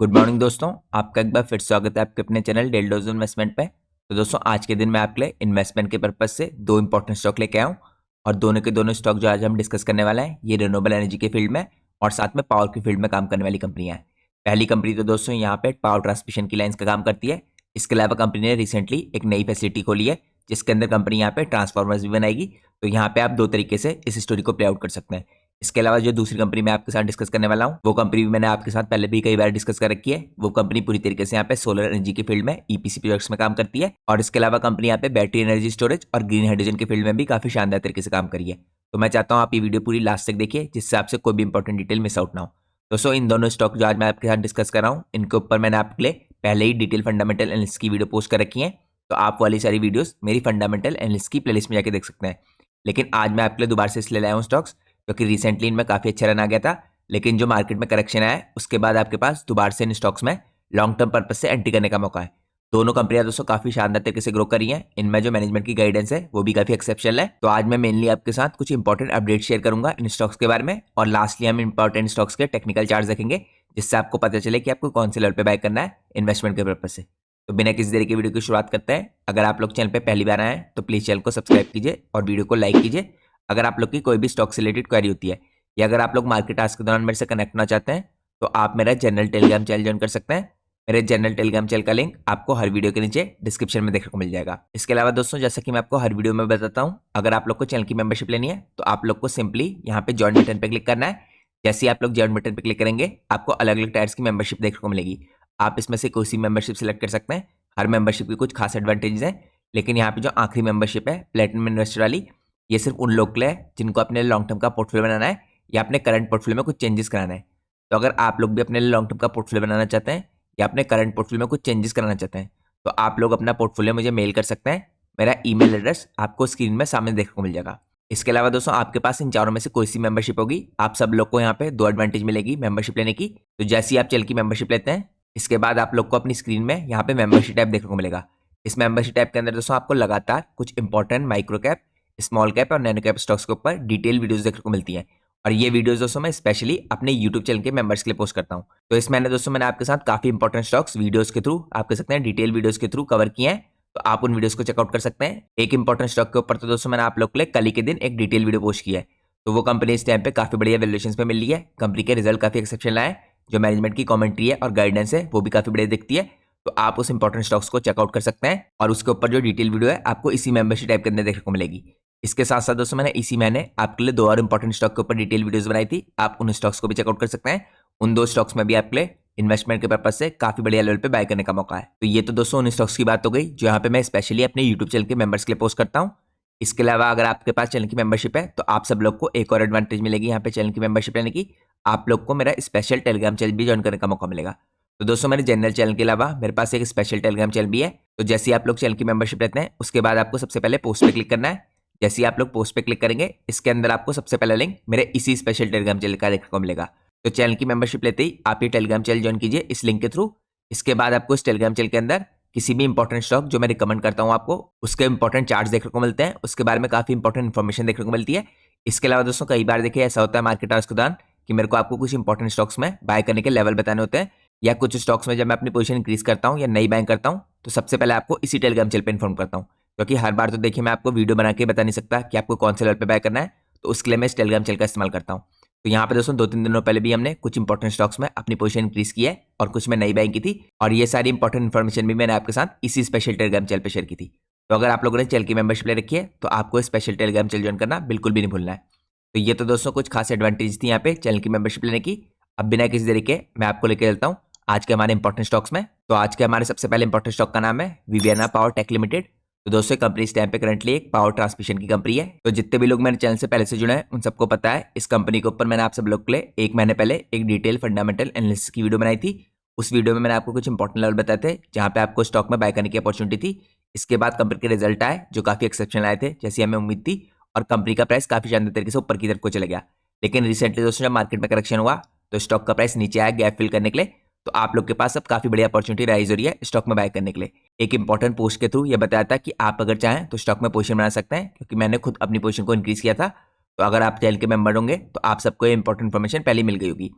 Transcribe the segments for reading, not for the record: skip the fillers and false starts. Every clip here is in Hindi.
गुड मॉर्निंग दोस्तों, आपका एक बार फिर स्वागत है आपके अपने चैनल डेली डोज इन्वेस्टमेंट पे। तो दोस्तों आज के दिन मैं आपके लिए इन्वेस्टमेंट के पर्पज से दो इंपॉर्टेंट स्टॉक लेके आया हूँ और दोनों के दोनों स्टॉक जो आज हम डिस्कस करने वाले हैं ये रिन्यूएबल एनर्जी के फील्ड में और साथ में पावर की फील्ड में काम करने वाली कंपनियां हैं। पहली कंपनी तो दोस्तों यहाँ पे पावर ट्रांसमिशन की लाइन्स का काम करती है। इसके अलावा कंपनी ने रिसेंटली एक नई फैसिलिटी खोली है जिसके अंदर कंपनी यहाँ पे ट्रांसफार्मर्स भी बनाएगी। तो यहाँ पे आप दो तरीके से इस स्टोरी को प्ले आउट कर सकते हैं। इसके अलावा जो दूसरी कंपनी मैं आपके साथ डिस्कस करने वाला हूँ वो कंपनी भी मैंने आपके साथ पहले भी कई बार डिस्कस कर रखी है। वो कंपनी पूरी तरीके से यहाँ पे सोलर एनर्जी के फील्ड में ईपीसी प्रोजेक्ट्स में काम करती है और इसके अलावा कंपनी यहाँ पे बैटरी एनर्जी स्टोरेज और ग्रीन हाइड्रोजन के फील्ड में भी काफी शानदार तरीके से काम करी है। तो मैं चाहता हूँ आप ये वीडियो पूरी लास्ट तक देखिए जिससे आपसे कोई भी इंपॉर्टेंट डिटेल मिस आउट ना हो। दोस्तों इन दोनों स्टॉक जो आज मैं आपके साथ डिस्कस कर रहा हूँ इनके ऊपर मैंने आपके लिए पहले ही डिटेल फंडामेंटल एनालिसिस की वीडियो पोस्ट कर रखी है। तो आप वाली सारी वीडियोस मेरी फंडामेंटल एनालिसिस की प्लेलिस्ट में जाके देख सकते हैं। लेकिन आज मैं आपके लिए दोबारा से इसलिए लाया हूँ स्टॉक्स क्योंकि रिसेंटली इनमें काफी अच्छा रन आ गया था। लेकिन जो मार्केट में करेक्शन आया है उसके बाद आपके पास दोबारा से इन स्टॉक्स में लॉन्ग टर्म पर्पज से एंट्री करने का मौका है। दोनों कंपनियां दोस्तों काफी शानदार तरीके से ग्रो करी हैं। इनमें जो मैनेजमेंट की गाइडेंस है वो भी काफी एक्सेप्शनल है। तो आज मैं मेनली आपके साथ कुछ इंपॉर्टेंट अपडेट शेयर करूंगा इन स्टॉक्स के बारे में और लास्टली हम इंपॉर्टेंट स्टॉक्स के टेक्निकल चार्ट देखेंगे जिससे आपको पता चले कि आपको कौन से लेवल पे बाय करना है इन्वेस्टमेंट के पर्पज से। तो बिना किसी देरी के वीडियो की शुरुआत करते हैं। अगर आप लोग चैनल पे पहली बार आए हैं तो प्लीज चैनल को सब्सक्राइब कीजिए और वीडियो को लाइक कीजिए। अगर आप लोग की कोई भी स्टॉक से रिलेटेड क्वेरी होती है या अगर आप लोग मार्केट टास्क के दौरान मेरे से कनेक्ट होना चाहते हैं तो आप मेरा जनरल टेलीग्राम चैनल ज्वाइन कर सकते हैं। मेरे जनरल टेलीग्राम चैनल का लिंक आपको हर वीडियो के नीचे डिस्क्रिप्शन में देखने को मिल जाएगा। इसके अलावा दोस्तों जैसा कि मैं आपको हर वीडियो में बताता हूँ, अगर आप लोग को चैनल की मेंबरशिप लेनी है तो आप लोग को सिंपली यहाँ पे ज्वाइन बटन पे क्लिक करना है। जैसे ही आप लोग ज्वाइन बटन पे क्लिक करेंगे आपको अलग अलग टायर्स की मेंबरशिप देखने को मिलेगी। आप इसमें से कोई सी मेंबरशिप सिलेक्ट कर सकते हैं। हर मेंबरशिप की कुछ खास एडवांटेज हैं। लेकिन यहाँ पे जो आखिरी मेंबरशिप है प्लेटिनम इन्वेस्टर वाली, ये सिर्फ उन लोग के लिए है जिनको अपने लॉन्ग टर्म का पोर्टफोलियो बनाना है या अपने करंट पोर्टफोलियो में कुछ चेंजेस कराना है। तो अगर आप लोग भी अपने लॉन्ग टर्म का पोर्टफोलियो बनाना चाहते हैं या अपने करंट पोर्टफोलियो में कुछ चेंजेस कराना चाहते हैं तो आप लोग अपना पोर्टफोलियो मुझे मेल कर सकते हैं। मेरा ईमेल एड्रेस आपको स्क्रीन में सामने देखने को मिल जाएगा। इसके अलावा दोस्तों आपके पास इन चारों में से कोई सी मेंबरशिप होगी, आप सब लोग को यहाँ पे दो एडवांटेज मिलेगी मेंबरशिप लेने की। तो जैसे ही आप चैनल की मेंबरशिप लेते हैं इसके बाद आप लोग को अपनी स्क्रीन में यहाँ पे मेंबरशिप टैब देखने को मिलेगा। इस मेंबरशिप टैब के अंदर दोस्तों आपको लगातार कुछ important micro cap, small cap और नैनो कैप स्टॉक्स के ऊपर डिटेल वीडियोस देखने को मिलती हैं। और ये वीडियोस दोस्तों मैं स्पेशली अपने यूट्यूब चैनल के मेंबर्स के लिए पोस्ट करता हूँ। तो इसमें मैंने आपके साथ काफी इंपॉर्टेंट स्टॉक्स वीडियोस के थ्रू आप कह सकते हैं डिटेल वीडियोस के थ्रू कवर किए हैं। तो आप उन वीडियोस को चेकआउट कर सकते हैं। एक इंपॉर्टेंट स्टॉक के ऊपर तो दोस्तों मैंने आप लोग के लिए कल ही के दिन एक डिटेल वीडियो पोस्ट किया है। तो वो कंपनी इस टाइम पे काफी बढ़िया वैल्यूएशंस पे मिल रही है। कंपनी के रिजल्ट काफी एक्सेप्शनल आए। जो मैनेजमेंट की कमेंट्री है और गाइडेंस है वो भी काफी बढ़िया दिखती है। तो आप उस इंपॉर्टेंट स्टॉक्स को चेकआउट कर सकते हैं और उसके ऊपर जो डिटेल वीडियो है आपको इसी मेंबरशिप टाइप के अंदर देखने को मिलेगी। इसके साथ साथ दोस्तों मैंने इसी महीने आपके लिए दो और इंपॉर्टेंट स्टॉक के ऊपर डिटेल वीडियोस बनाई थी। आप उन स्टॉक्स को भी चेकआउट कर सकते हैं। उन दो स्टॉक्स में भी आपके लिए इन्वेस्टमेंट के पर्पज से काफी बढ़िया लेवल पे बाय करने का मौका है। तो ये तो दोस्तों उन स्टॉक्स की बात हो गई जो यहाँ पे मैं स्पेशली अपने यूट्यूब चैनल के मेंबर्स के लिए पोस्ट करता हूँ। इसके अलावा अगर आपके पास चैनल की मेंबरशिप है तो आप सब लोग को एक और एडवांटेज मिलेगी यहाँ पे चैनल की मेंबरशिप लेने की। आप लोग को मेरा स्पेशल टेलीग्राम चैनल भी ज्वाइन करने का मौका मिलेगा। तो दोस्तों मेरे जनरल चैनल के अलावा मेरे पास एक स्पेशल टेलीग्राम चैनल भी है। तो जैसे ही आप लोग चैनल की मेंबरशिप लेते हैं उसके बाद आपको सबसे पहले पोस्ट पे क्लिक करना है। जैसे ही आप लोग पोस्ट पे क्लिक करेंगे इसके अंदर आपको सबसे पहला लिंक मेरे इसी स्पेशल टेलीग्राम चैनल का देखने को मिलेगा। तो चैनल की मेंबरशिप लेते ही आप ये टेलीग्राम चैनल ज्वाइन कीजिए इस लिंक के थ्रू। इसके बाद आपको इस टेलीग्राम चैनल के अंदर किसी भी इंपॉर्टेंट स्टॉक जो मैं रिकमेंड करता हूँ आपको उसके इंपॉर्टेंट चार्ट्स देखने को मिलते हैं। उसके बारे में काफी इंपॉर्टेंट इन्फॉर्मेशन देखने को मिलती है। इसके अलावा दोस्तों कई बार देखिए ऐसा होता है मार्केट आवर्स के दौरान कि मेरे को आपको कुछ इंपॉर्टेंट स्टॉक्स में बाय करने के लेवल बताने होते हैं या कुछ स्टॉक्स में जब मैं अपनी पोजीशन इंक्रीज करता हूँ या नई बाइंग करता हूँ तो सबसे पहले आपको इसी टेलीग्राम चैनल पे इन्फॉर्म करता हूँ। क्योंकि हर बार तो देखिए मैं आपको वीडियो बना के बता नहीं सकता कि आपको कौन से लेवल पे बाय करना है। तो उसके लिए मैं इस टेलीग्राम चैनल का इस्तेमाल करता हूँ। तो यहाँ पे दोस्तों 2-3 दिनों पहले भी हमने कुछ इंपॉर्टेंट स्टॉक्स में अपनी पोजीशन इंक्रीज की है और कुछ में नई बाइंग की थी और ये सारी इंपॉर्टेंट इन्फॉर्मेशन भी मैंने आपके साथ इसी स्पेशल टेलीग्राम चैनल पे शेयर की थी। तो अगर आप लोगों ने चैनल की मेंबरशिप ले रखी है तो आपको स्पेशल टेलीग्राम चैनल ज्वाइन करना बिल्कुल भी नहीं भूलना है। तो ये तो दोस्तों कुछ खास एडवांटेज थी यहाँ पे चैनल की मेंबरशिप लेने की। अब बिना किसी तरीके मैं आपको लेके चलता हूँ आज के हमारे इंपॉर्टेंट स्टॉक्स में। तो आज के हमारे सबसे पहले इंपॉर्टेंट स्टॉक का नाम है विवियना पावर टेक लिमिटेड। तो दोस्तों कंपनी इस टाइम पे करंटली एक पावर ट्रांसमिशन की कंपनी है। तो जितने भी लोग मेरे चैनल से पहले से जुड़े हैं उन सबको पता है इस कंपनी के ऊपर मैंने आप सब लोग के लिए एक महीने पहले एक डिटेल फंडामेंटल एनालिसिस की वीडियो बनाई थी। उस वीडियो में मैंने आपको कुछ इंपॉर्टेंट लेवल बताए थे जहां पे आपको स्टॉक में बाय करने की अपॉर्चुनिटी थी। इसके बाद कंपनी के रिजल्ट आए जो काफी एक्सेप्शनल आए थे जैसी हमें उम्मीद थी और कंपनी का प्राइस काफी शानदार तरीके से ऊपर की तरफ को चला गया। लेकिन रिसेंटली दोस्तों जब मार्केट में करेक्शन हुआ तो स्टॉक का प्राइस नीचे आया गैप फिल करने के लिए। तो आप लोग के पास अब काफी बड़ी अपॉर्चुनिटी राइज हो रही है स्टॉक में बाय करने के लिए। एक इंपॉर्टेंट पोस्ट के थ्रू ये बताया था कि आप अगर चाहें तो स्टॉक में पोजीशन बना सकते हैं क्योंकि मैंने खुद अपनी पोजीशन को इंक्रीज किया था। तो अगर आप चैनल के मेंबर होंगे तो आप सबको ये इंपॉर्टेंट इन्फॉर्मेशन पहले मिल गई होगी।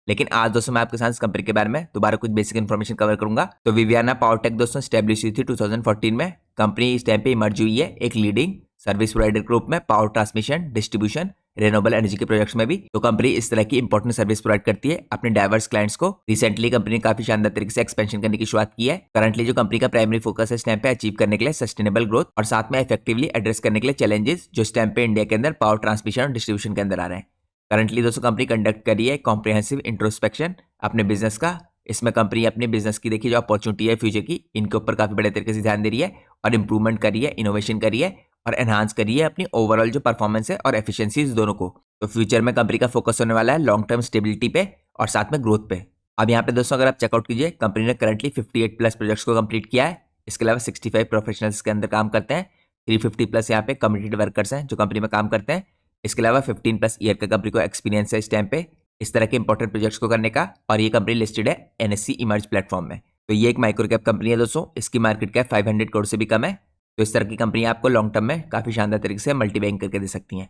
लेकिन आज दोस्तों मैं आपके साथ इस कंपनी के बारे में दोबारा कुछ बेसिक इन्फॉर्मेशन कवर करूंगा। तो विवियाना पावरटेक दोस्तों स्टैब्लिश हुई थी 2014 में। कंपनी इस टाइम पे इमर्ज हुई है एक लीडिंग सर्विस प्रोवाइडर ग्रुप में power transmission, distribution, renewable energy के प्रोजेक्ट्स में भी। तो कंपनी इस तरह की इंपॉर्टेंट सर्विस प्रोवाइड करती है अपने डाइवर्स क्लाइंट्स को। रिसेंटली कंपनी ने काफी शानदार तरीके से एक्सपेंशन करने की शुरुआत की है। करंटली जो कंपनी का प्राइमरी फोकस है इस टाइम पे अचीव करने के लिए सस्टेनेबल ग्रोथ और साथ में इफेक्टिवली एड्रेस करने के लिए चैलेंजेस जो इस टाइम पे इंडिया के अंदर पावर ट्रांसमिशन और डिस्ट्रीब्यूशन के अंदर आ रहे हैं। करंटली दोस्तों कंपनी कंडक्ट करी है कॉम्प्रिहेंसिव इंट्रोस्पेक्शन अपने बिजनेस का। इसमें कंपनी अपने बिजनेस की देखिए जो अपॉर्चुनिटी है फ्यूचर की, इनके ऊपर काफी बड़े तरीके से ध्यान दे रही है और इंप्रूवमेंट करी है, इनोवेशन करी है और एनहांस करी है अपनी ओवरऑल जो परफॉर्मेंस है और एफिशिएंसीज दोनों को। तो फ्यूचर में कंपनी का फोकस होने वाला है लॉन्ग टर्म स्टेबिलिटी पे और साथ में ग्रोथ पे। अब यहाँ पे दोस्तों अगर आप चेकआउट कीजिए, कंपनी ने करंटली 58 प्लस प्रोजेक्ट्स को कंप्लीट किया है। इसके अलावा 65 प्रोफेशनल्स के अंदर काम करते हैं। 350 प्लस यहाँ पे कमिटेड वर्कर्स हैं जो कंपनी में काम करते हैं। इसके अलावा 15 प्लस ईयर का कंपनी को एक्सपीरियंस है इस टाइम पे इस तरह के इंपॉर्टेंट प्रोजेक्ट्स को करने का। और ये कंपनी लिस्टेड है NSE इमर्ज प्लेटफॉर्म में। तो ये एक माइक्रो कैप कंपनी है दोस्तों, इसकी मार्केट कैप 500 करोड़ से भी कम है। तो इस तरह की कंपनी आपको लॉन्ग टर्म में काफी शानदार तरीके से मल्टी बैंक करके दे सकती हैं।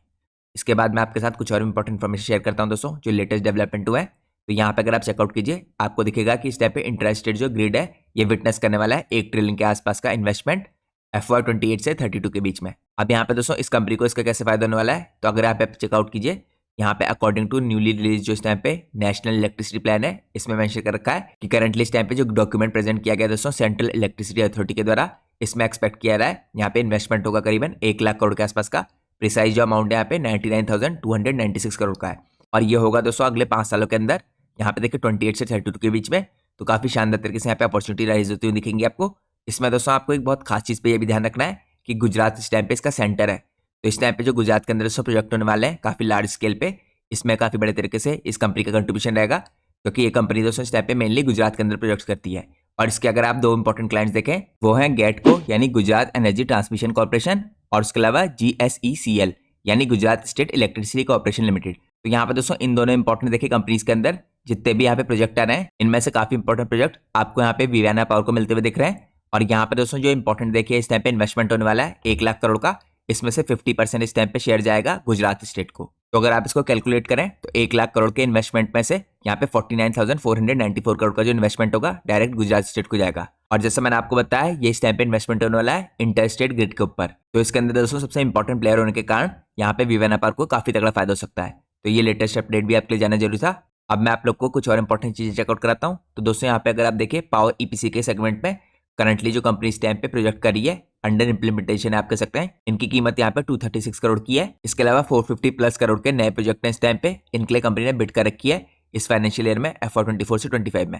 इसके बाद मैं आपके साथ कुछ और इंपॉर्टेंट इन्फॉर्मेशन शेयर करता हूं दोस्तों जो लेटेस्ट डेवलपमेंट हुआ है। तो यहाँ पे अगर आप चेकआउट कीजिए आपको दिखेगा कि इस टाइप पे इंटरेस्टेड जो ग्रिड है ये विटनेस करने वाला है 1 ट्रिलियन के आसपास का इन्वेस्टमेंट FY 28 से 32 के बीच में। अब यहाँ पे दोस्तों इस कंपनी को इसका कैसे फायदा होने वाला है, तो अगर आप चेकआउट कीजिए यहाँ पे अकॉर्डिंग टू न्यूली रिलीज जो इस टाइम पे नेशनल इलेक्ट्रिसिटी प्लान है इसमें मेंशन कर रखा है कि करंटली इस टाइम पे जो डॉक्यूमेंट प्रेजेंट किया गया दोस्तों सेंट्रल इलेक्ट्रिसिटी अथॉरिटी के द्वारा, इसमें एक्सपेक्ट किया रहा है यहाँ पे इन्वेस्टमेंट होगा करीबन 1 लाख करोड़ के आसपास का। प्रिसाइज जो अमाउंट है यहाँ पे 99,296 करोड़ का है और ये होगा दोस्तों अगले 5 सालों के अंदर। यहाँ पे देखिए 28 से 32 के बीच में। तो काफी शानदार तरीके से यहाँ पे अपॉर्चुनिटी राइज होती हुई दिखेंगी आपको। इसमें दोस्तों आपको एक बहुत खास चीज पे ये भी ध्यान रखना है कि गुजरात इस टाइम पे इसका सेंटर है। तो इस टाइम पे जो गुजरात के अंदर दोस्तों प्रोजेक्ट होने वाले हैं काफी लार्ज स्केल पे, इसमें काफी बड़े तरीके से इस कंपनी का कंट्रीब्यूशन रहेगा क्योंकि ये कंपनी दोस्तों इस टाइप पे मेनली गुजरात के अंदर प्रोजेक्ट्स करती है। और इसके अगर आप 2 इंपॉर्टेंट क्लाइंट्स देखें वो हैं गेटको यानी गुजरात एनर्जी ट्रांसमिशन कॉर्पोरेशन और उसके अलावा GSECL यानी Gujarat state electricity corporation limited. तो यहाँ पे दोस्तों इन दोनों इंपॉर्टेंट देखिए कंपनीज के अंदर जितने भी यहाँ पे प्रोजेक्ट आ रहे हैं इनमें से काफी इंपॉर्टेंट प्रोजेक्ट आपको यहाँ पे विवियाना पावर को मिलते हुए दिख रहे हैं। और यहाँ पे दोस्तों जो इंपॉर्टेंट देखिए इस टाइम पे इन्वेस्टमेंट होने वाला है 1 लाख करोड़ का, इसमें से 50% इस टाइम पे शेयर जाएगा गुजरात स्टेट को। तो अगर आप इसको कैलकुलेट करें तो 1 लाख करोड़ के इन्वेस्टमेंट में से यहाँ पे 49,494 करोड़ का जो इन्वेस्टमेंट होगा डायरेक्ट गुजरात स्टेट को जाएगा। और जैसे मैंने आपको बताया ये इस टाइम पे इन्वेस्टमेंट होने वाला है इंटर स्टेट ग्रिड के ऊपर। तो इसके अंदर दोस्तों सबसे इंपॉर्टेंट प्लेयर होने के कारण यहाँ पे विवियाना पावर को काफी तगड़ा फायदा हो सकता है। तो ये लेटेस्ट अपडेट भी आपके लिए जाना जरूरी था। अब मैं आप लोग को कुछ और इंपॉर्टेंट चीजें चेकआउट कराता हूँ। तो दोस्तों यहाँ पे अगर आप देखिए पावर EPC के सेगमेंट में करंटली जो कंपनी इस टाइम पे प्रोजेक्ट कर रही है अंडर इंप्लीमेंटेशन आप कह सकते हैं, इनकी कीमत यहाँ पे 236 करोड़ की है। इसके अलावा 450 प्लस करोड़ के नए प्रोजेक्ट हैं इस टाइम पे, इनके लिए कंपनी ने बिड कर रखी है इस फाइनेंशियल ईयर में FY 24 से 25 में।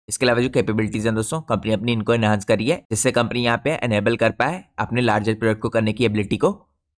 इसके अलावा जो कैपेबिलिटीज हैं दोस्तों कंपनी अपनी इनको एनहांस करी है जिससे कंपनी यहाँ पे एनेबल कर पाए अपने लार्जर प्रोजेक्ट को करने की एबिलिटी को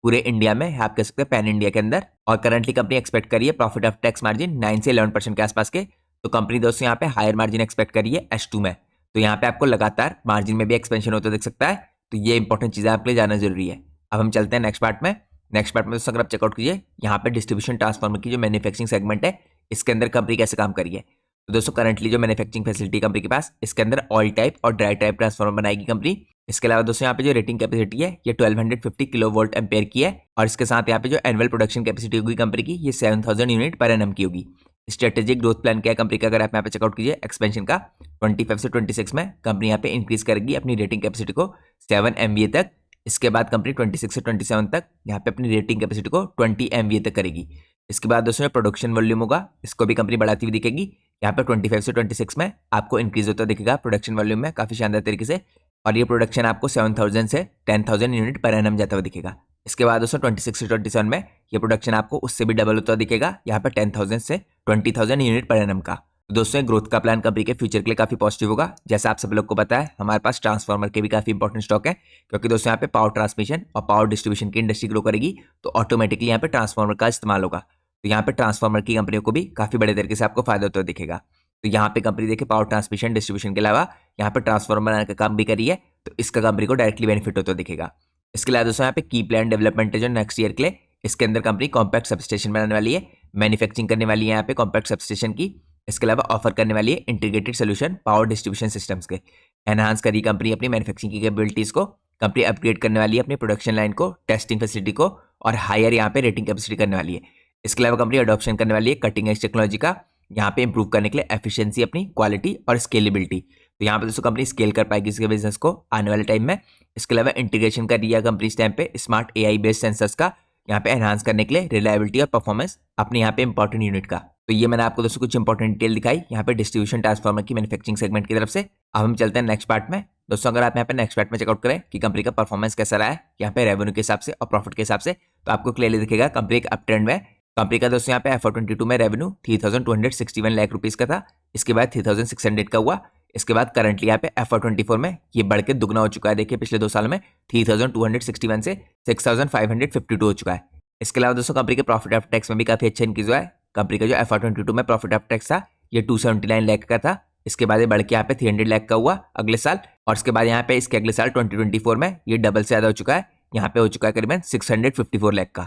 पूरे इंडिया में, आप कह सकते हैं पैन इंडिया के अंदर। और करंटली कंपनी एक्सपेक्ट करी है प्रॉफिट ऑफ टैक्स मार्जिन 9 से 11% के आसपास के। तो कंपनी दोस्तों यहाँ पे हायर मार्जिन एक्सपेक्ट करी है H2 में। तो यहाँ पे आपको लगातार मार्जिन में भी एक्सपेंशन होता दिख सकता है। तो ये इंपॉर्टेंट चीज़ें आपके लिए जानना जरूरी है। अब हम चलते हैं नेक्स्ट पार्ट में। नेक्स्ट पार्ट में दोस्तों अगर आप चेकआउट कीजिए यहाँ पे डिस्ट्रीब्यूशन ट्रांसफार्मर की जो मैन्युफैक्चरिंग सेगमेंट है इसके अंदर कंपनी कैसे काम करी है। तो दोस्तों करंटली जो मैन्युफैक्चरिंग फैसिलिटी कंपनी के पास इसके अंदर ऑयल टाइप और ड्राई टाइप ट्रांसफार्मर बनाएगी कंपनी। इसके अलावा दोस्तों यहाँ पे जो रेटिंग कैपेसिटी है ये 1250 किलोवोल्ट एम्पेयर की है और इसके साथ यहाँ पे जो एनुअल प्रोडक्शन कैपेसिटी होगी कंपनी की ये 7000 यूनिट पर एनम की होगी। स्ट्रेटेजिक ग्रोथ प्लान क्या है कंपनी का, अगर आप यहाँ पे चेकआउट कीजिए एक्सपेंशन का 25 से 26 में कंपनी यहाँ पे इंक्रीज करेगी अपनी रेटिंग कैपेसिटी को 7 MVA तक। इसके बाद कंपनी 26 से 27 तक यहाँ पे अपनी रेटिंग कैपेसिटी को 20 MVA तक करेगी। इसके बाद दोस्तों प्रोडक्शन वॉल्यूम होगा इसको भी कंपनी बढ़ाती हुई दिखेगी। यहाँ पे 25 से 26 में आपको इंक्रीज होता दिखेगा प्रोडक्शन वॉल्यूम में काफी शानदार तरीके से और ये प्रोडक्शन आपको 7000 से 10,000 यूनिट पर एनम जाता हुआ दिखेगा। इसके बाद दोस्तों 26 से 27 में ये प्रोडक्शन आपको उससे भी डबल होता दिखेगा यहाँ पे 10,000 से 20,000 यूनिट पर एनम का। तो दोस्तों ग्रोथ का प्लान कंपनी के फ्यूचर के लिए काफी पॉजिटिव होगा। जैसा आप सब लोग को पता है हमारे पास ट्रांसफार्मर के भी काफी इंपॉर्टेंट स्टॉक है क्योंकि दोस्तों यहाँ पे पावर ट्रांसमिशन और पावर डिस्ट्रीब्यूशन की इंडस्ट्री ग्रो करेगी तो ऑटोमेटिकली यहाँ पे ट्रांसफार्मर का इस्तेमाल होगा। तो यहाँ पे ट्रांसफार्मर की कंपनियों को भी काफी बड़े तरीके से आपको फायदा होता दिखेगा। तो यहाँ पे कंपनी देखिए पावर ट्रांसमिशन डिस्ट्रीब्यूशन के अलावा यहाँ पे ट्रांसफार्मर बनाने का काम भी करी है तो इसका कंपनी को डायरेक्टली बेनिफिट होता दिखेगा। इसके अलावा दोस्तों यहाँ पे की प्लान डेवलपमेंट है जो नेक्स्ट ईयर के लिए, इसके अंदर कंपनी कॉम्पैक्ट सबस्टेशन बनाने वाली है, मैन्युफैक्चरिंग करने वाली है यहाँ पे कॉम्पैक्ट सबस्टेशन की। इसके अलावा ऑफर करने वाली है integrated solution power distribution systems के। एनहांस करी कंपनी अपनी मैन्युफैक्चरिंग की कैपेबिलिटीज को, कंपनी अपग्रेड करने वाली है अपनी प्रोडक्शन लाइन को, टेस्टिंग फैसिलिटी को और हायर यहाँ पे रेटिंग कैपेसिटी करने वाली है। इसके अलावा कंपनी अडॉप्शन करने वाली है कटिंग एज टेक्नोलॉजी का यहाँ पे इंप्रूव करने के लिए एफिशिएंसी, अपनी क्वालिटी और स्केलेबिलिटी। तो यहाँ पे दोस्तों कंपनी स्केल कर पाएगी इसके बिजनेस को आने वाले टाइम में। इसके अलावा इंटीग्रेशन कर रही है कंपनी इस टाइम पे स्मार्ट AI बेस्ड सेंसर्स का यहाँ पे एनहांस करने के लिए रिलायबिलिटी और परफॉर्मेंस अपने यहाँ पे इंपॉर्टेंट यूनिट का। तो ये मैंने आपको दोस्तों कुछ इंपॉर्टेंट डिटेल दिखाई यहाँ पे डिस्ट्रीब्यूशन ट्रांसफार्मर की मैन्युफैक्चरिंग सेगमेंट की तरफ से। अब हम चलते हैं नेक्स्ट पार्ट में। दोस्तों अगर आप यहाँ पे नेक्स्ट पार्ट में चेकआउट करें कि कंपनी का परफॉर्मेंस कैसा रहा है यहाँ पे रेवेन्यू के हिसाब से और प्रॉफिट के हिसाब से, तो आपको क्लियरली दिखेगा कंपनी एक अप ट्रेंड में। कंपनी का दोस्तों यहाँ पे FY22 में रेवेन्यू 3261 लाख रुपीस का था, इसके बाद 3600 का हुआ। इसके बाद करंटली यहाँ पे FY24 में ये बढ़ के दुगना हो चुका है। देखिए पिछले 2 साल में 3261 से 6552 हो चुका है। इसके अलावा दोस्तों कंपनी के प्रॉफिट आफ्टर टैक्स में भी काफी अच्छा इंक्रीज हुआ है। कंपनी का जो FY22 में प्रॉफिट आफ्टर टैक्स था ये 279 लाख का था, इसके बाद ये बढ़ के यहाँ पे 300 लाख का हुआ अगले साल, और इसके बाद यहाँ पे इसके अगले साल 2024 में ये डबल से ज्यादा हो चुका है, यहाँ पे हो चुका है करीबन 654 लाख का।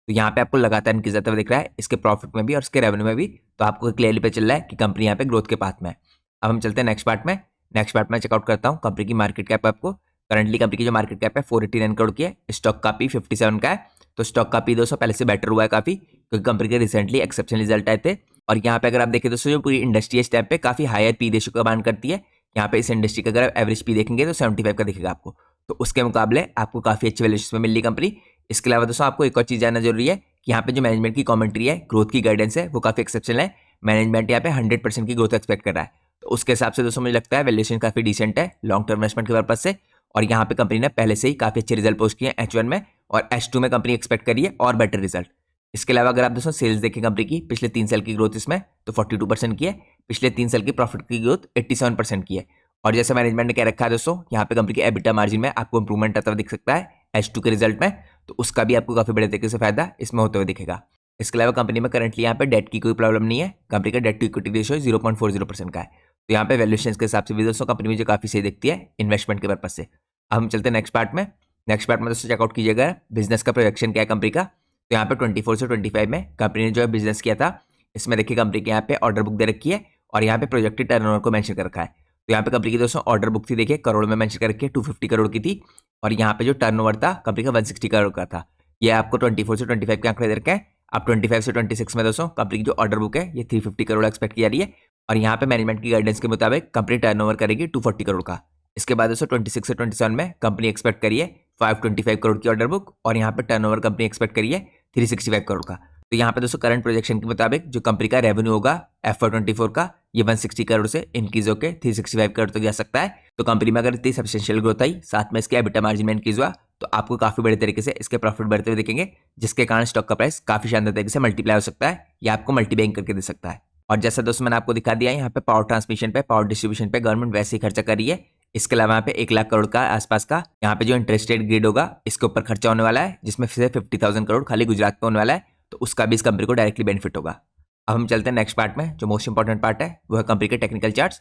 तो यहाँ पे आपको लगातार इंक्रीज आता हुआ दिख रहा है इसके प्रॉफिट में भी और इसके रेवेन्यू में भी। तो आपको क्लियरली पे चल रहा है कि कंपनी यहाँ पे ग्रोथ के पाथ में है। अब हम चलते हैं नेक्स्ट पार्ट में। नेक्स्ट पार्ट में चेकआउट करता हूँ कंपनी की मार्केट कैप। आपको करंटली कंपनी की जो मार्केट कैप है 489 करोड़ की है, स्टॉक का पी 57 का है। तो स्टॉक का पी दोस्तों पहले से बेटर हुआ है काफी, क्योंकि कंपनी के रिसेंटली एक्सेप्शनल रिजल्ट आए थे। और यहाँ पे अगर आप देखें दोस्तों जो पूरी इंडस्ट्री इस टाइप पे काफी हायर पी रेशियो का बान करती है। यहाँ पे इस इंडस्ट्री का अगर एवरेज पी देखेंगे तो 75 का दिखेगा आपको, तो उसके मुकाबले आपको काफी अच्छी वैल्यूएशन में मिल रही कंपनी। इसके अलावा दोस्तों आपको एक और चीज जानना जरूरी है कि यहाँ पे जो मैनेजमेंट की कमेंट्री है, ग्रोथ की गाइडेंस है, वो काफी एक्सेप्शनल है। मैनेजमेंट यहाँ पे 100% की ग्रोथ एक्सपेक्ट कर रहा है, तो उसके हिसाब से दोस्तों मुझे लगता है वैल्यूएशन काफी डिसेंट है लॉन्ग टर्म इन्वेस्टमेंट के पर्पज से। और यहाँ पे कंपनी ने पहले से ही काफी अच्छे रिजल्ट पोस्ट किए हैं H1 में, और H2 में कंपनी एक्सपेक्ट करी है और बेटर रिजल्ट। इसके अलावा अगर आप दोस्तों सेल्स देखें कंपनी की पिछले 3 साल की ग्रोथ इसमें तो 42% की है, पिछले 3 साल की प्रॉफिट की ग्रोथ 87% की है। और जैसे मैनेजमेंट ने कह रखा है दोस्तों यहाँ पे कंपनी के EBITDA मार्जिन में आपको इंप्रूवमेंट आता हुआ दिख सकता है H2 के रिजल्ट में, तो उसका भी आपको काफी बड़े तरीके से फायदा इसमें होते हुए दिखेगा। इसके अलावा कंपनी में करंटली यहाँ पे डेट की कोई प्रॉब्लम नहीं है। कंपनी का डेट टू इक्विटी रेशियो 0.40% का है, तो यहाँ पे वैल्यूएशन के हिसाब से भी दोस्तों कंपनी मुझे काफी सही दिखती है इन्वेस्टमेंट के पर्पज से। अब हम चलते हैं नेक्स्ट पार्ट में। नेक्स्ट पार्ट में दोस्तों चेकआउट कीजिएगा बिजनेस का प्रोजेक्शन क्या है कंपनी का। तो यहाँ पे 24 से 25 में कंपनी ने जो है बिजनेस किया था, इसमें देखिए कंपनी के यहाँ पे ऑर्डर बुक दे रखी है और यहाँ पे प्रोजेक्टेड टर्नओवर को मेंशन कर रखा है। तो यहाँ पे कंपनी की दोस्तों ऑर्डर बुक थी, देखिए करोड़ में मेंशन कर रखी है, 250 करोड़ की थी। और यहाँ पे जो टर्नओवर था कंपनी का 160 करोड़ का था। ये आपको 24 से 25 के आंकड़े दे रखे हैं। अब 25 से 26 में दोस्तों कंपनी की जो ऑर्डर बुक है ये 350 करोड़ एक्सपेक्ट की जा रही है, और यहाँ पे मैनेजमेंट की गाइडेंस के मुताबिक कंपनी टर्नओवर करेगी 240 करोड़ का। इसके बाद दोस्तों 26 से 27 में कंपनी एक्सपेक्ट करिए 525 करोड़ की ऑर्डर बुक, और यहाँ पे टर्नओवर कंपनी एक्सपेक्ट करिए 365 करोड़ का। तो यहाँ पे दोस्तों करंट प्रोजेक्शन के मुताबिक जो कंपनी का रेवेन्यू होगा FY24 का ये 160 करोड़ से इंक्रीज होकर 365 करोड़ तक जा सकता है। तो कंपनी में अगर इतनी सब्सटेंशियल ग्रोथ आई, साथ में इसके EBITDA मार्जिन में इंक्रीज हुआ, तो आपको काफी बड़े तरीके से इसके प्रॉफिट बढ़ते हुए दिखेंगे, जिसके कारण स्टॉक का प्राइस काफी शानदार तरीके से मल्टीप्लाई हो सकता है या आपको मल्टीबैंक करके दे सकता है। और जैसा दोस्तों मैंने आपको दिखा दिया यहाँ पे पावर ट्रांसमिशन पे, पावर डिस्ट्रीब्यूशन पे गवर्नमेंट वैसे ही खर्चा कर रही है। इसके अलावा यहाँ पे 1 लाख करोड़ का आसपास का यहाँ पे जो इंटरेस्टेड ग्रिड होगा इसके ऊपर खर्चा होने वाला है, जिसमें से 50,000 करोड़ खाली गुजरात पे होने वाला है, तो उसका भी इस कंपनी को डायरेक्टली बेनिफिट होगा। अब हम चलते हैं नेक्स्ट पार्ट में। जो मोस्ट इंपॉर्टेंट पार्ट है वो है कंपनी के टेक्निकल चार्ट्स।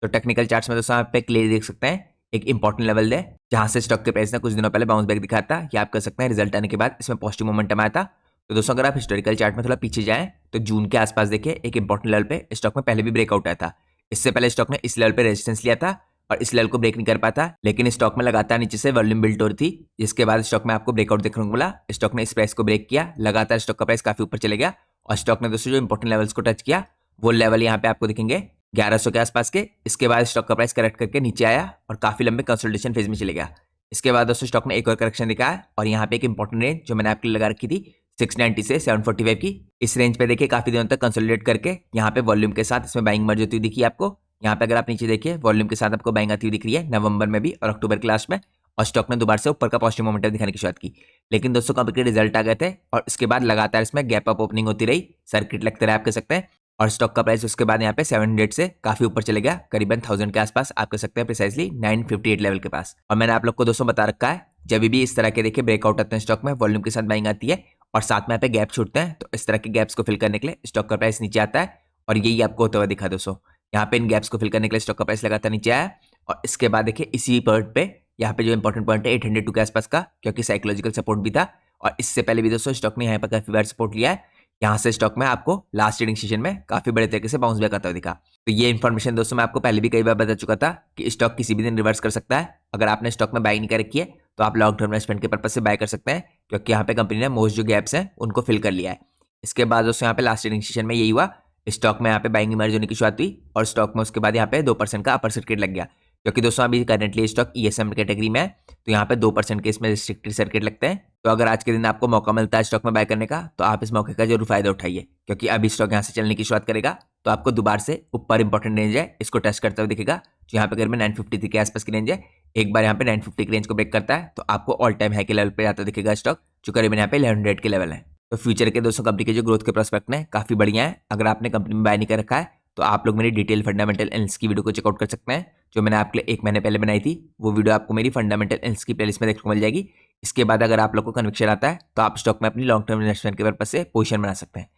तो टेक्निकल चार्ट्स में दोस्तों आप पे क्लियर देख सकते हैं एक इंपॉर्टेंट लेवल है जहां से स्टॉक के प्राइस ने कुछ दिनों पहले बाउंस बैक दिखाया था, या आप कह सकते हैं रिजल्ट आने के बाद इसमें पॉजिटिव मोमेंटम आया था। तो दोस्तों अगर आप हिस्टोरिकल चार्ट में थोड़ा पीछे जाएं तो जून के आसपास देखिए एक इंपॉर्टेंट लेवल पे स्टॉक में पहले भी ब्रेकआउट आया था। इससे पहले स्टॉक ने इस लेवल पे रेजिस्टेंस लिया था और इस लेवल को ब्रेक नहीं कर पाता, लेकिन स्टॉक में लगातार नीचे से वॉल्यूम बिल्ड हो रही थी, जिसके बाद स्टॉक में आपको ब्रेकआउट देखने को मिला। स्टॉक ने इस प्राइस को ब्रेक किया, लगातार स्टॉक का प्राइस काफी ऊपर चले गया, और स्टॉक ने दोस्तों जो इंपॉर्टेंट लेवल्स को टच किया वो लेवल यहाँ पे आपको दिखेंगे 1100 के आसपास के। इसके बाद स्टॉक का प्राइस करेक्ट करके नीचे आया और काफी लंबे कंसोलिडेशन फेज में चले गया। इसके बाद दोस्तों स्टॉक ने एक और करेक्शन दिखाया, और यहाँ पे एक इंपॉर्टेंट रेंज जो मैंने आपके लिए लगा रखी थी 690 से 745 की, इस रेंज पे देखिए काफी दिनों तक कंसोलिडेट करके यहाँ पे वॉल्यूम के साथ इसमें बाइंग मर्ज होती हुई दिखी आपको। यहाँ पे अगर आप नीचे देखिए वॉल्यूम के साथ आपको बाइंग आती हुई दिख रही है नवंबर में भी और अक्टूबर के लास्ट में, और स्टॉक ने दोबारा से ऊपर का पॉजिटिव मोमेंटम दिखाने की शुरुआत की। लेकिन दोस्तों कंपनी के रिजल्ट आ गए थे और इसके बाद लगातार इसमें गैप अप ओपनिंग होती रही, सर्किट लगते रहे आप कह सकते हैं, और स्टॉक का प्राइस उसके बाद यहाँ पे 700 से काफी ऊपर चले गया, करीबन 1000 के आसपास आप कह सकते हैं, प्रिसाइजली 958 लेवल के पास। और मैंने आप लोग को दोस्तों बता रखा है जब भी इस तरह के देखिए ब्रेकआउट आते हैं स्टॉक में, वॉल्यूम के साथ बाइंग आती है और साथ में यहाँ पे गैप छूटते हैं, तो इस तरह के गैप्स को फिल करने के लिए स्टॉक का प्राइस नीचे आता है, और यही आपको होता हुआ दिखा दोस्तों। यहाँ पे इन गैप्स को फिल करने के लिए स्टॉक का प्राइस लगातार नीचे आया, और इसके बाद देखिए इसी पॉइंट पे यहाँ पे जो इंपॉर्टेंट पॉइंट है 802 के आसपास का, क्योंकि साइकोलॉजिकल सपोर्ट भी था, और इससे पहले भी दोस्तों स्टॉक ने यहाँ पर काफी बार सपोर्ट लिया है। यहाँ से स्टॉक में आपको लास्ट ट्रेडिंग सेशन में काफी बड़े तरीके से बाउंस बैक आता हुआ दिखा। तो ये इन्फॉर्मेशन दोस्तों मैं आपको पहले भी कई बार बता चुका था कि स्टॉक किसी भी दिन रिवर्स कर सकता है। अगर आपने स्टॉक में बाई नहीं कर रखी है तो आप लॉन्ग टर्म इन्वेस्टमेंट के पर्पज से बाय कर सकते हैं, क्योंकि यहाँ पे कंपनी ने मोस्ट जो गैप्स हैं उनको फिल कर लिया है। इसके बाद दोस्तों यहाँ पे लास्ट ट्रेडिंग सेशन में यही हुआ, स्टॉक में यहाँ पे बाइंग इमर्ज होने की शुरुआत हुई और स्टॉक में उसके बाद यहाँ पे 2% का अपर सर्किट लग गया, क्योंकि दोस्तों अभी करंटली स्टॉक ESM कैटेगरी में है, तो यहाँ पे 2% के इसमें रिस्ट्रिक्टेड सर्किट लगते हैं। तो अगर आज के दिन आपको मौका मिलता है स्टॉक में बाय करने का, तो आप इस मौके का जरूर फायदा उठाइए, क्योंकि अभी स्टॉक यहाँ से चलने की शुरुआत करेगा तो आपको दोबारा से ऊपर इंपॉर्टेंट रेंज है इसको टेस्ट करते हुए दिखेगा, जो यहाँ पे करीबन 953 के आसपास की रेंज है। एक बार यहाँ पे 950 की रेंज को ब्रेक करता है तो आपको ऑल टाइम हाई के लेवल पे आता दिखेगा स्टॉक, जो करीबन यहाँ पे 1100 के लेवल है। तो फ्यूचर के दोस्तों कंपनी के जो ग्रोथ के प्रोस्पेक्ट हैं काफी बढ़िया है। अगर आपने कंपनी में बाय नहीं कर रखा है तो आप लोग मेरी डिटेल फंडामेंटल एनालिसिस की वीडियो को चेकआउट कर सकते हैं, जो मैंने आपके लिए 1 महीने पहले बनाई थी। वो वीडियो आपको मेरी फंडामेंटल एनालिसिस की प्लेलिस्ट में देखने को मिल जाएगी। इसके बाद अगर आप लोग को कन्विक्शन आता है तो आप स्टॉक में अपनी लॉन्ग टर्म इन्वेस्टमेंट के पर्पज से पोजीशन बना सकते हैं।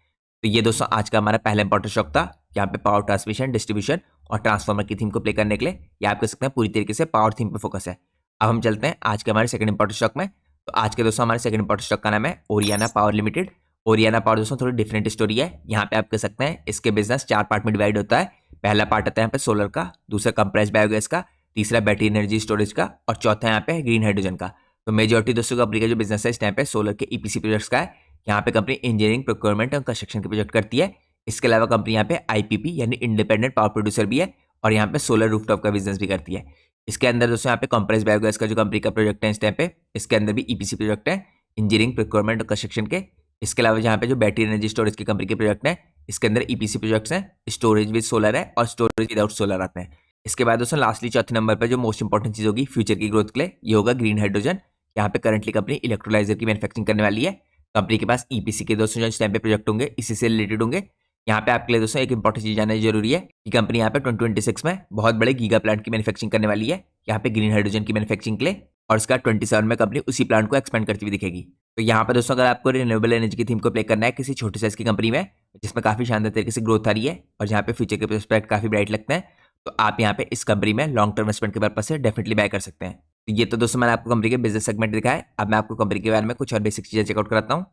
तो ये दोस्तों आज का हमारा पहला इंपॉर्टेंट स्टॉक था, यहाँ पे पावर ट्रांसमिशन, डिस्ट्रीब्यूशन और ट्रांसफार्मर की थीम को प्ले करने के लिए या आप कह सकते हैं पूरी तरीके से पावर थीम पे फोकस है। अब हम चलते हैं आज के हमारे सेकंड इंपॉर्टेंट स्टॉक में। तो आज के दोस्तों हमारे सेकंड इंपॉर्टेंट स्टॉक का नाम है Oriana power limited. Oriana power दोस्तों थोड़ी डिफरेंट स्टोरी है। यहाँ पे आप कह सकते हैं इसके बिजनेस 4 पार्ट में डिवाइड होता है। पहला पार्ट आता है यहाँ पे सोलर का, दूसरा कंप्रेस्ड बायोगैस का, तीसरा बैटरी एनर्जी स्टोरेज का और चौथा यहाँ पे ग्रीन हाइड्रोजन का। तो मेजोरिटी दोस्तों कंपनी का जो बिजनेस है इस टाइम पे सोलर के EPC प्रोजेक्ट्स का है। यहाँ पे कंपनी इंजीनियरिंग, प्रोक्योरमेंट और कंस्ट्रक्शन के प्रोजेक्ट करती है। इसके अलावा कंपनी यहाँ पे IPP यानी इंडिपेंडेंट पावर प्रोड्यूसर भी है और यहाँ पे सोलर रूफटॉप का बिजनेस भी करती है। इसके अंदर दोस्तों यहाँ पे कंप्रेस्ड बायोगैस का जो कंपनी का प्रोजेक्ट है इस टाइम पे, इसके अंदर भी EPC प्रोजेक्ट है, इंजीनियरिंग, प्रोक्योरमेंट और कंस्ट्रक्शन के। इसके अलावा यहाँ पे जो बैटरी एनर्जी स्टोरेज की कंपनी के प्रोजेक्ट है, इसके अंदर EPC प्रोजेक्ट्स हैं, स्टोरेज विद सोलर है और स्टोरेज विदाउट सोलर आते हैं। इसके बाद दोस्तों लास्टली चौथे नंबर पर जो मोस्ट इंपॉर्टेंट चीज होगी फ्यूचर की ग्रोथ के लिए, ये होगा ग्रीन हाइड्रोजन। यहाँ पे करंटली कंपनी इलेक्ट्रोलाइजर की मैन्युफैक्चरिंग करने वाली है। कंपनी के पास EPC के दोस्तों जो इस टाइम पे प्रोजेक्ट होंगे इसी से रिलेटेड होंगे। यहाँ पे आपके लिए दोस्तों एक इंपॉर्टेंट चीज जानना जरूरी है कि कंपनी यहाँ पे 2026 में बहुत बड़े गीगा प्लांट की मैन्युफैक्चरिंग करने वाली है, यहाँ पे ग्रीन हाइड्रोजन की मैन्युफैक्चरिंग के लिए, और इसका 27 में कंपनी उसी प्लांट को एक्सपेंड करती हुई दिखेगी। तो यहाँ पे दोस्तों अगर आपको रिन्यूएबल एनर्जी की थीम को प्ले करना है किसी छोटे साइज की कंपनी में जिसमें काफी शानदार तरीके से ग्रोथ आ रही है और जहाँ पे फ्यूचर के प्रोस्पेक्ट काफी ब्राइट लगते हैं, तो आप यहाँ पे इस कंपनी में लॉन्ग टर्म इन्वेस्टमेंट के पर्पज से डेफिनेटली बाय कर सकते हैं। तो ये तो दोस्तों मैंने आपको कंपनी के बिजनेस सेगमेंट दिखाया है। अब मैं आपको कंपनी के बारे में कुछ और बेसिक चीजें चेकआउट कराता हूँ।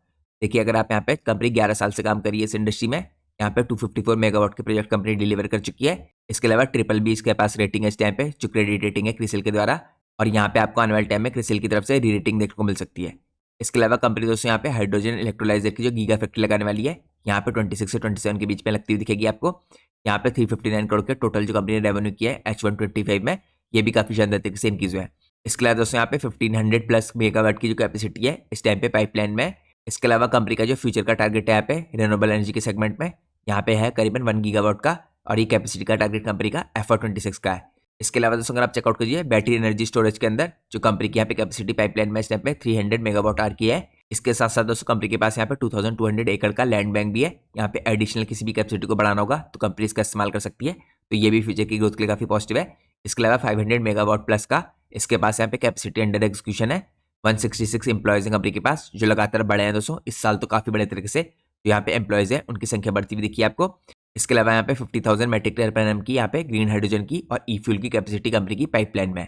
देखिए, अगर आप यहाँ पे कंपनी 11 साल से काम कर रही है इस इंडस्ट्री में, यहाँ पे 254 मेगावाट के प्रोजेक्ट कंपनी डिलीवर कर चुकी है। इसके अलावा BBB इसके पास रेटिंग है इस टाइम पे, जो क्रेडिट रेटिंग है क्रिसिल के द्वारा, और यहाँ पे आपको आने वाले टाइम में क्रिसिल की तरफ से री रेटिंग देखने को मिल सकती है। इसके अलावा कंपनी दोस्तों यहाँ पे हाइड्रोजन इलेक्ट्रोलाइजर की जो गीगा फैक्ट्री लगाने वाली है, यहाँ पे 26 से 27 के बीच में लगती हुई दिखेगी आपको। यहाँ पे 359 करोड़ के टोटल जो कंपनी ने रेवेन्यू किया है H125 में, ये भी काफी शानदार तरीके से इंक्रीज हुआ है। इसके अलावा दोस्तों यहाँ पे 1500 प्लस मेगावाट की जो कैपेसिटी है इस टाइम पे पाइपलाइन में। इसके अलावा कंपनी का जो फ्यूचर का टारगेट है यहाँ पे रिन्यूएबल एनर्जी के सेगमेंट में, यहाँ पे है करीबन 1 गीगावाट का, और ये कैपेसिटी का टारगेट कंपनी का FY26 का है। इसके अलावा दोस्तों अगर आप चेकआउट कीजिए बैटरी एनर्जी स्टोरेज के अंदर जो कंपनी की यहाँ पे कैपेसिटी पाइपलाइन में इस टाइम पे 300 मेगावाट आर की है। इसके साथ साथ दोस्तों कंपनी के पास यहाँ पे 2200 एकड़ का लैंड बैंक भी है। यहाँ पे एडिशनल किसी भी कैपेसिटी को बढ़ाना होगा तो कंपनी इसका इस्तेमाल कर सकती है, तो ये भी फ्यूचर की ग्रोथ के लिए काफी पॉजिटिव है। इसके अलावा 500 मेगावाट प्लस का इसके पास यहाँ पे कैपेसिटी अंडर एग्जीक्यूशन है। 166 एम्प्लॉयज हैं कंपनी के पास जो लगातार बढ़े हैं दोस्तों इस साल, तो काफी बड़े तरीके से जो यहाँ पे एम्प्लॉयज है उनकी संख्या बढ़ती हुई दिखी है आपको। इसके अलावा यहाँ पे 50,000 मेट्रिक टन पर एनम की यहाँ पे ग्रीन हाइड्रोजन की और ई-फ्यूल की कैपेसिटी कंपनी की पाइपलाइन में है।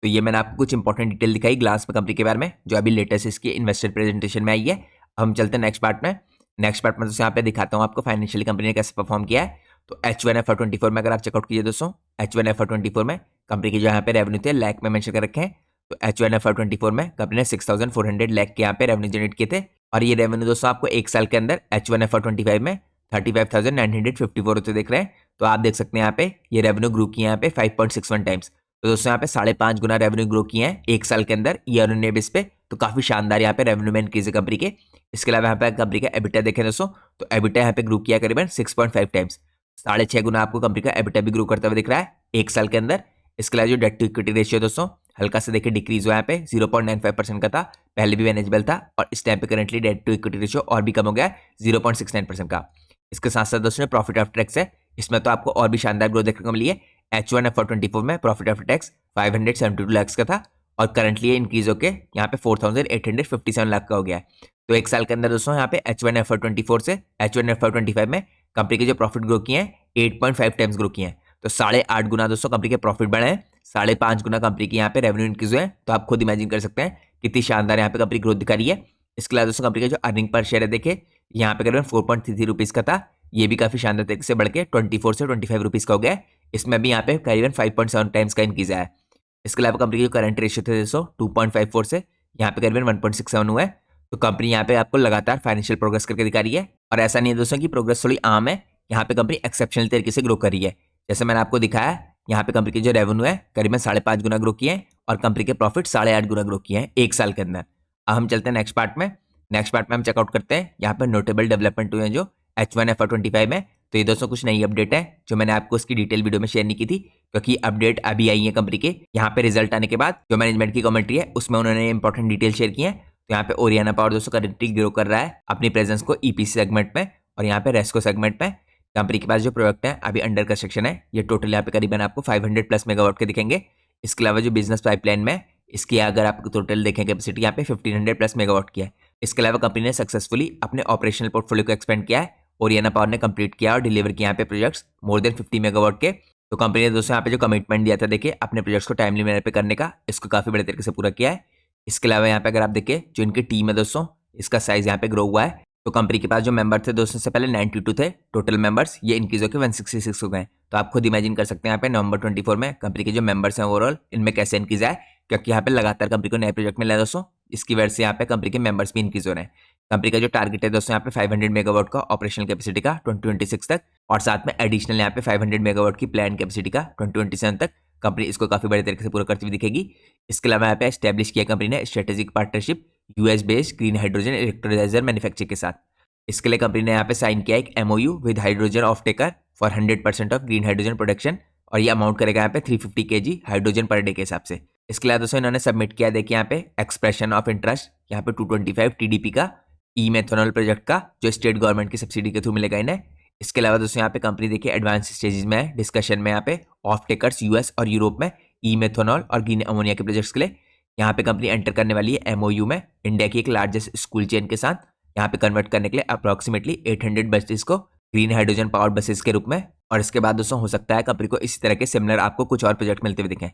तो ये मैंने आपको कुछ इंपॉर्टेंट डिटेल दिखाई ग्लास में कंपनी के बारे में, जो अभी लेटेस्ट इसकी इन्वेस्टर प्रेजेंटेशन में आई है। हम चलते हैं नेक्स्ट पार्ट में। नेक्स्ट पार्ट में दोस्तों यहाँ पे दिखाता हूँ आपको फाइनेंशियली कंपनी ने कैसे परफॉर्म किया है। तो H1FY24 में अगर आप चेकआउट कीजिए दोस्तों, H1FY24 में कंपनी के जो यहाँ पे रेवेन्यू थे लाख में मेंशन कर रखे हैं। तो H1FY24 में कंपनी ने 6,400 लाख के यहाँ पे रेवेन्यू जनरेट किए थे, और ये रेवेन्यू दोस्तों आपको एक साल के अंदर H1FY25 में 35,954 होते देख रहे हैं। तो आप देख सकते हैं यहाँ पे ये रेवेन्यू ग्रो किए यहाँ पे 5.61 टाइम्स। तो दोस्तों यहाँ पे 5.5 गुना रेवेन्यू ग्रो किए हैं एक साल के अंदर ईयर ऑन ईयर बेस पे, तो काफी शानदार यहाँ पे रेवेन्यू में इंक्रीज है कंपनी के। इसके अलावा यहाँ पे कंपनी का एबिटा देखें दोस्तों, तो एबिटा यहाँ पे ग्रो किया करीबन 6.5 टाइम्स, 6.5 गुना आपको कंपनी का एबिटा भी ग्रो करते हुए दिख रहा है एक साल के अंदर। इसके अलावा जो डेट टू इक्विटी रेशियो दोस्तों हल्का से देखिए डिक्रीज हुआ, यहाँ पे 0.95% का था, पहले भी मैनेजेबल था, और इस टाइम पे currently debt to equity ratio और भी कम हो गया है 0.69% का। इसके साथ साथ दोस्तों प्रॉफिट आफ्टर टैक्स है, इसमें तो आपको और भी शानदार ग्रोथ देखने को मिली है। H1FY24 में प्रॉफिट आफ्टर टैक्स 572 लाख का था, और करंटली ये इंक्रीज होकर यहाँ पे 4,857 लाख का हो गया है। तो एक साल के अंदर दोस्तों यहाँ पे H1FY24 से H1FY25 में कंपनी के जो प्रॉफिट ग्रो किए हैं 8.5 टाइम्स ग्रो किए हैं। तो 8.5 गुना दोस्तों कंपनी के प्रॉफिट बढ़े हैं, 5.5 गुना कंपनी की यहाँ पे रेवेन्यू इंक्रीज हुए हैं। तो आप खुद इमेजिन कर सकते हैं कितनी शानदार यहाँ पे कंपनी ग्रोथ दिखा रही है। इसके अलावा दोस्तों कंपनी का जो अर्निंग पर शेयर है देखे यहाँ पे करीबन 4.33 रुपीज का था, ये भी काफी शानदार तरीके से बढ़ के 24 से 25 रुपीज का हो गया है। इसमें भी यहाँ पे करीबन 5.7 टाइम्स का इंक्रीज आया है। इसके अलावा कंपनी के जो करंट रेशियो थे दोस्तों 2.54 से यहाँ पे करीबन 1.67 हुआ है। तो कंपनी यहाँ पे आपको लगातार फाइनेंशियल प्रोग्रेस करके दिखा रही है, और ऐसा नहीं है दोस्तों की प्रोग्रेस थोड़ी आम है, यहाँ पे कंपनी एक्सेप्शनल तरीके से ग्रो कर रही है। जैसे मैंने आपको दिखाया, यहाँ पे कंपनी की जो रेवेन्यू है करीबन 5.5 गुना ग्रो किए हैं और कंपनी के प्रॉफिट 8.5 गुना ग्रो किए हैं एक साल के अंदर। अब हम चलते हैं नेक्स्ट पार्ट में। नेक्स्ट पार्ट में हम चेकआउट करते हैं यहाँ पे नोटेबल डेवलपमेंट हुए हैं जो H1 FY25 में। तो ये दोस्तों कुछ नई अपडेट है जो मैंने आपको उसकी डिटेल वीडियो में शेयर नहीं की थी, क्योंकि अपडेट अभी आई है कंपनी के। यहाँ पे रिजल्ट आने के बाद जो मैनेजमेंट की कमेंट्री है उसमें उन्होंने इंपॉर्टेंट डिटेल शेयर की है। तो यहाँ पे ओरियाना पावर दोस्तों करेंटली ग्रो कर रहा है अपनी प्रेजेंस को ईपीसी सेगमेंट में और यहाँ पे रेस्को सेगमेंट में। कंपनी के पास जो प्रोडक्ट है अभी अंडर कंस्ट्रक्शन है, ये टोटल यहाँ पे करीबन आपको 500+ मेगावाट के दिखेंगे। इसके अलावा जो बिजनेस पाइपलाइन में इसकी अगर आप टोटल देखें कैपेसिटी यहाँ पे 1500+ मेगावाट की है। इसके अलावा कंपनी ने सक्सेसफुली अपने ऑपरेशनल पोर्टफोलियो को एक्सपेंड किया है। ओरियाना पावर ने कंप्लीट किया और डिलीवर किया यहाँ पे प्रोजेक्ट्स मोर देन 50 मेगावाट के। तो कंपनी ने दोस्तों यहाँ पे जो कमिटमेंट दिया था देखिए अपने प्रोजेक्ट्स को टाइमली मैनर पे करने का, इसको काफी बड़े तरीके से पूरा किया है। इसके अलावा यहाँ पे अगर आप देखिए जो इनकी टीम है दोस्तों, इसका साइज यहाँ पे ग्रो हुआ है। तो कंपनी के पास जो मेंबर थे दोस्तों से पहले 92 थे टोटल मेंबर्स, ये इंक्रीज होकर 166 हो गए। तो आप खुद इमेजिन कर सकते हैं यहाँ पे नवंबर 24 में कंपनी के जो मेंबर्स हैं ओवरऑल इनमें कैसे इंक्रीज आए, क्योंकि यहाँ पे लगातार कंपनी को नए प्रोजेक्ट मिल रहे हैं दोस्तों। इसकी वजह से यहाँ पे कंपनी के मेंबर्स भी इंक्रीज हो रहे हैं। कंपनी का जो टारगेट है दोस्तों यहाँ पे 500 मेगावाट का ऑपरेशनल कैपेसिटी का 2026 तक, और साथ में एडिशनल यहाँ पे 500 मेगावाट की प्लान कैपेसिटी का 2027 तक। कंपनी इसको काफी बड़े तरीके से पूरा करती हुई दिखेगी। इसके अलावा यहाँ पे एस्टेब्लिश किया कंपनी ने strategic partnership US based green hydrogen electrolyser manufacture के साथ। इसके लिए कंपनी ने यहाँ पे साइन किया एक MOU with hydrogen of taker for 100% of green hydrogen production, और ये अमाउंट करेगा यहाँ पे 350 kg हाइड्रोजन पर डे के हिसाब से। इसके अलावा दोस्तों इन्होंने सबमिट किया देखिए यहाँ पे एक्सप्रेशन ऑफ इंटरेस्ट यहाँ पे 225 TDP का ई मेथनॉल प्रोजेक्ट का, जो स्टेट गवर्नमेंट की सब्सिडी के थ्रू मिलेगा इन्हें। इसके अलावा दोस्तों यहाँ पे कंपनी देखिए एडवांस स्टेजेस में है डिस्कशन में यहाँ पे ऑफ टेकर्स US और यूरोप में ई मेथनॉल और ग्रीन अमोनिया के प्रोजेक्ट्स के लिए। यहाँ पे कंपनी एंटर करने वाली है MOU में इंडिया की एक लार्जेस्ट स्कूल चेन के साथ, यहाँ पे कन्वर्ट करने के लिए अप्रोक्सीमेटली 800 बसेस को ग्रीन हाइड्रोजन पावर बसेस के रूप में। और इसके बाद दोस्तों हो सकता है कंपनी को इसी तरह के सिमिलर आपको कुछ और प्रोजेक्ट मिलते हुए दिखें।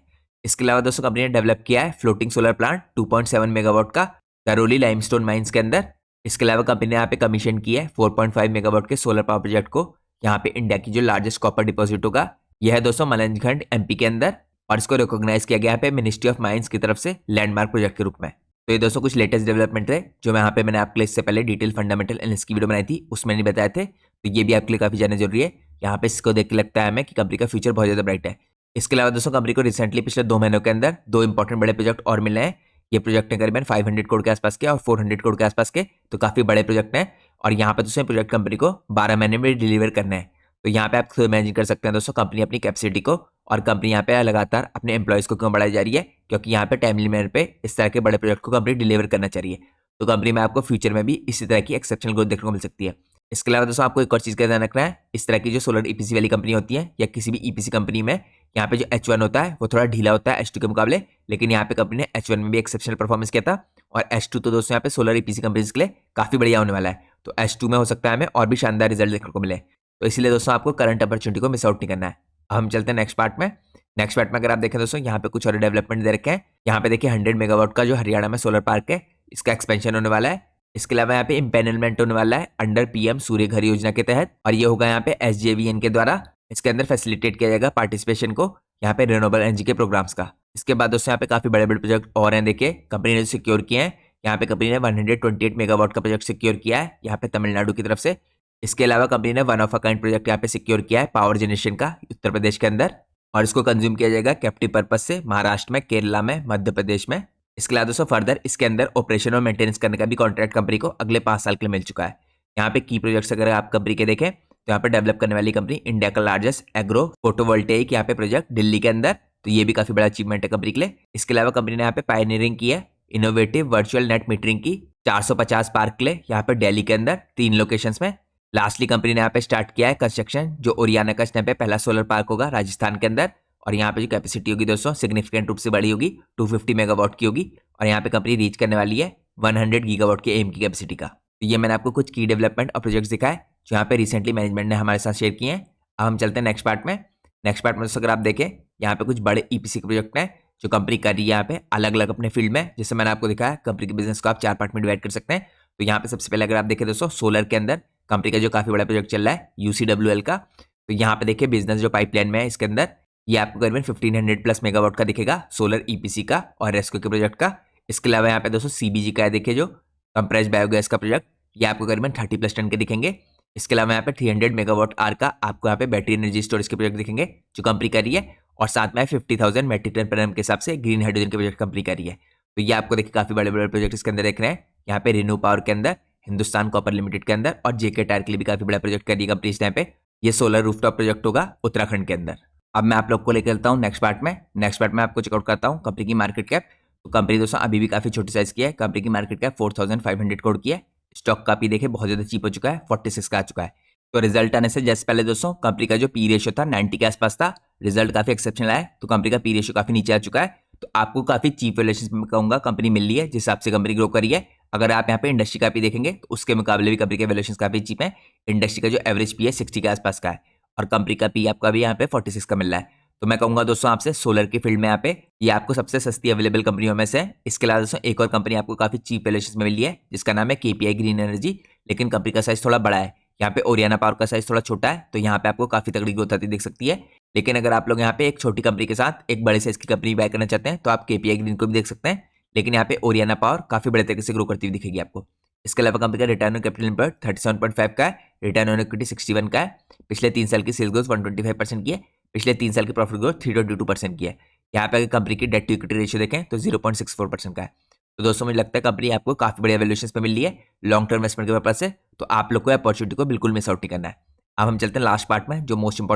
इसके अलावा दोस्तों कंपनी ने डेवलप किया है फ्लोटिंग सोलर प्लांट 2.7 मेगावाट का करौली लाइमस्टोन माइंस के अंदर। इसके अलावा कंपनी ने यहाँ पे कमीशन की है 4.5 मेगावाट के सोलर पावर प्रोजेक्ट को, यहाँ पे इंडिया की जो लार्जेस्ट कॉपर डिपॉजिट होगा यह है दोस्तों मलंजखंड MP के अंदर, और इसको रिकॉग्नाइज किया गया है पे मिनिस्ट्री ऑफ माइंस की तरफ से लैंडमार्क प्रोजेक्ट के रूप में। तो ये दोस्तों कुछ लेटेस्ट डेवलपमेंट थे जो मैं यहाँ पे मैंने आपके लिए इससे पहले डिटेल फंडामेंटल एनालिसिस की वीडियो बनाई थी उसमें नहीं बताए थे। तो ये भी आपके लिए काफी जानना जरूरी है। यहाँ पे इसको देख के लगता है हमें कि कंपनी का फ्यूचर बहुत ज्यादा ब्राइट है। इसके अलावा दोस्तों कंपनी को रिसेंटली पिछले 2 महीनों के अंदर 2 इंपॉर्टेंट बड़े प्रोजेक्ट और मिले हैं। ये प्रोजेक्ट है करीबन 500 करोड़ के आसपास के और 400 करोड़ के आसपास के, तो काफी बड़े प्रोजेक्ट हैं। और यहाँ पे दोस्तों प्रोजेक्ट कंपनी को 12 महीने में डिलीवर करना है। तो यहाँ पे आप खुद इमेजिन कर सकते हैं दोस्तों कंपनी अपनी कैपेसिटी को और कंपनी यहाँ पे लगातार अपने एम्प्लॉयज को क्यों बढ़ाई जा रही है, क्योंकि यहाँ पे टाइमली मैनर पे इस तरह के बड़े प्रोजेक्ट को कंपनी डिलीवर करना चाहिए। तो कंपनी में आपको फ्यूचर में भी इसी तरह की एक्सेप्शनल ग्रोथ देखने को मिल सकती है। इसके अलावा दोस्तों आपको एक और चीज़ का ध्यान रखना है, इस तरह की जो सोलर EPC वाली कंपनी होती है या किसी भी EPC कंपनी में यहाँ पे जो H1 होता है वो थोड़ा ढीला होता है H2 के मुकाबले, लेकिन यहाँ पे कंपनी ने H1 में भी एक्सेप्शनल परफॉर्मेंस किया था और H2 तो दोस्तों यहाँ पे सोलर EPC कंपनीज के लिए काफी बढ़िया होने वाला है। तो H2 में हो सकता है हमें और भी शानदार रिजल्ट देखने को मिले। तो इसलिए दोस्तों आपको करंट अपॉर्चुनिटी को मिस आउट नहीं करना है। अब हम चलते हैं नेक्स्ट पार्ट में। नेक्स्ट पार्ट में अगर आप देखें दोस्तों यहाँ पे कुछ और डेवलपमेंट दे रखे हैं। यहाँ पे देखिए 100 मेगावाट का जो हरियाणा में सोलर पार्क है इसका एक्सपेंशन होने वाला है। इसके अलावा यहाँ पे इम्पेनलमेंट होने वाला है अंडर PM सूर्य घर योजना के तहत, और ये होगा यहाँ पे SJVN के द्वारा। इसके अंदर फैसिलिटेट किया जाएगा पार्टिसिपेशन को यहाँ पे रिन्यूएबल एनर्जी के प्रोग्राम्स का। इसके बाद दोस्तों यहाँ पे काफी बड़े बड़े प्रोजेक्ट और हैं देखिए कंपनी ने सिक्योर किए हैं। यहाँ पे कंपनी ने 128 मेगावाट का प्रोजेक्ट सिक्योर किया है यहाँ पे तमिलनाडु की तरफ से। इसके अलावा कंपनी ने one of a kind project यहाँ पे सिक्योर किया है पावर जनरेशन का उत्तर प्रदेश के अंदर, और इसको कंज्यूम किया जाएगा कैप्टिव पर्पज से महाराष्ट्र में, केरला में, मध्य प्रदेश में। इसके अलावा दोस्तों फर्दर इसके अंदर ऑपरेशन और मेंटेनेंस करने का भी कॉन्ट्रैक्ट कंपनी को अगले 5 साल के लिए मिल चुका है। यहाँ पे की प्रोजेक्ट्स अगर आप कंपनी के देखें तो यहाँ पे डेवलप करने वाली कंपनी इंडिया का लार्जेस्ट एग्रो फोटोवोल्टेइक यहाँ पे प्रोजेक्ट दिल्ली के अंदर, तो ये भी काफी बड़ा अचीवमेंट है कंपनी के लिए। इसके अलावा कंपनी ने यहाँ पे पायनियरिंग की है इनोवेटिव वर्चुअल नेट मीटरिंग की 450 पार्क के लिए यहाँ पे दिल्ली के अंदर 3 लोकेशंस में। लास्टली कंपनी ने यहाँ पे स्टार्ट किया है कंस्ट्रक्शन जो ओरियाना का स्नैप पे पहला सोलर पार्क होगा राजस्थान के अंदर, और यहाँ पे जो कैपेसिटी होगी दोस्तों सिग्निफिकेंट रूप से बड़ी होगी 250 मेगावाट की होगी, और यहाँ पे कंपनी रीच करने वाली है 100 गीगावाट के एम की कैपेसिटी का। तो ये मैंने आपको कुछ की डेवलपमेंट और प्रोजेक्ट्स दिखाए जो यहाँ पे रिसेंटली मैनेजमेंट ने हमारे साथ शेयर किए हैं। अब हम चलते हैं नेक्स्ट पार्ट में। नेक्स्ट पार्ट में दोस्तों अगर आप देखें यहाँ पे कुछ बड़े EPC के प्रोजेक्ट हैं जो कंपनी कर रही है यहाँ पे अलग अलग अपने फील्ड में। जैसे मैंने आपको दिखाया कंपनी के बिजनेस को आप 4 पार्ट में डिवाइड कर सकते हैं। तो यहाँ पे सबसे पहले अगर आप देखें दोस्तों सोलर के अंदर कंपनी का जो काफी बड़ा प्रोजेक्ट चल रहा है UCWL का, तो यहाँ पे देखिए बिजनेस जो पाइपलाइन में है इसके अंदर ये आपको करीबन 1500+ मेगावाट का दिखेगा सोलर EPC का और रेस्को के प्रोजेक्ट का। इसके अलावा यहाँ पे दोस्तों CBG का है देखिए जो कंप्रेस्ड बायोगैस का प्रोजेक्ट, ये आपको करीबन 30+ टन के दिखेंगे। इसके अलावा यहाँ पे 300 मेगावाट आर का आपको यहाँ पे बैटरी एनर्जी स्टोरेज के प्रोजेक्ट दिखेंगे जो कंपनी कर रही है, और साथ में 50,000 मेट्रिक टन पर एनम के हिसाब से ग्रीन हाइड्रोजन के प्रोजेक्ट कंपनी कर रही है। तो ये आपको देखिए काफी बड़े बड़े प्रोजेक्ट इसके अंदर देख रहे हैं। यहाँ पे रिन्यू पावर के अंदर, हिंदुस्तान कॉपर लिमिटेड के अंदर और जेके टायर के लिए भी काफी बड़ा प्रोजेक्ट कर रही है कंपनी इस टाइम पे। ये सोलर रूफटॉप प्रोजेक्ट होगा उत्तराखंड के अंदर। अब मैं आप लोग को लेकर चलता हूँ नेक्स्ट पार्ट में। नेक्स्ट पार्ट में आपको चेकआउट करता हूँ कंपनी की मार्केट कैप। तो कंपनी दोस्तों अभी भी काफी छोटी साइज की है। कंपनी की मार्केट कैप 4,500 करोड़ की है। स्टॉक काफी देखे बहुत ज्यादा चीप हो चुका है, 46 का आ चुका है। तो रिजल्ट आने से जस्ट पहले दोस्तों कंपनी का जो पी रेशियो था 90 के आसपास था। रिजल्ट काफी एक्सेप्शनल आया, तो कंपनी का पी रेशियो काफी नीचे आ चुका है। तो आपको काफी चीप वैल्यूएशन में कहूंगा कंपनी मिल रही है जिस हिसाब से कंपनी ग्रो करी है। अगर आप यहाँ पे इंडस्ट्री का पी देखेंगे तो उसके मुकाबले भी कंपनी के वैल्यूएशन काफी चीप है। इंडस्ट्री का जो एवरेज पी है 60 के आसपास का है, और कंपनी का पी आपका भी यहाँ पे 46 का मिल रहा है। तो मैं कहूंगा दोस्तों आपसे सोलर की फील्ड में यहाँ पे ये आपको सबसे सस्ती अवेलेबल कंपनियों में से है। इसके अलावा दोस्तों एक और कंपनी आपको काफी चीप वैल्यूएशन में मिली है जिसका नाम है केपीआई ग्रीन एनर्जी, लेकिन कंपनी का साइज थोड़ा बड़ा है। यहाँ पे ओरियाना पावर का साइज थोड़ा छोटा है, तो यहाँ पे आपको काफी तगड़ी ग्रोथ आती दिख सकती है। लेकिन अगर आप लोग यहाँ पे एक छोटी कंपनी के साथ एक बड़े साइज की कंपनी बाय करना चाहते हैं तो आप केपीआई ग्रीन को भी देख सकते हैं, लेकिन यहाँ पे ओरियाना पावर काफी बड़े तरीके से ग्रो करती हुई दिखेगी आपको। इसके अलावा कंपनी का रिटर्न ऑन कैपिटल एम्प्लॉयड 37.5 का है, रिटर्न ऑन इक्विटी 61 का है। पिछले 3 साल की सेल्स ग्रोथ 125% की है। पिछले 3 साल की प्रॉफिट ग्रोथ 322% की है। यहाँ पे अगर कंपनी की डेट टू इक्विटी रेशियो देखें तो 0.64% का है। तो दोस्तों मुझे लगता है कंपनी आपको काफी बढ़िया वैल्यूएशन पे मिल रही है लॉन्ग टर्म इन्वेस्टमेंट के पर्पज से। तो आप लोग को अपॉर्चुनिटी को बिल्कुल मिस आउट नहीं करना है। अब हम चलते हैं लास्ट पार्ट में जो मोस्ट इंपॉर्टेंट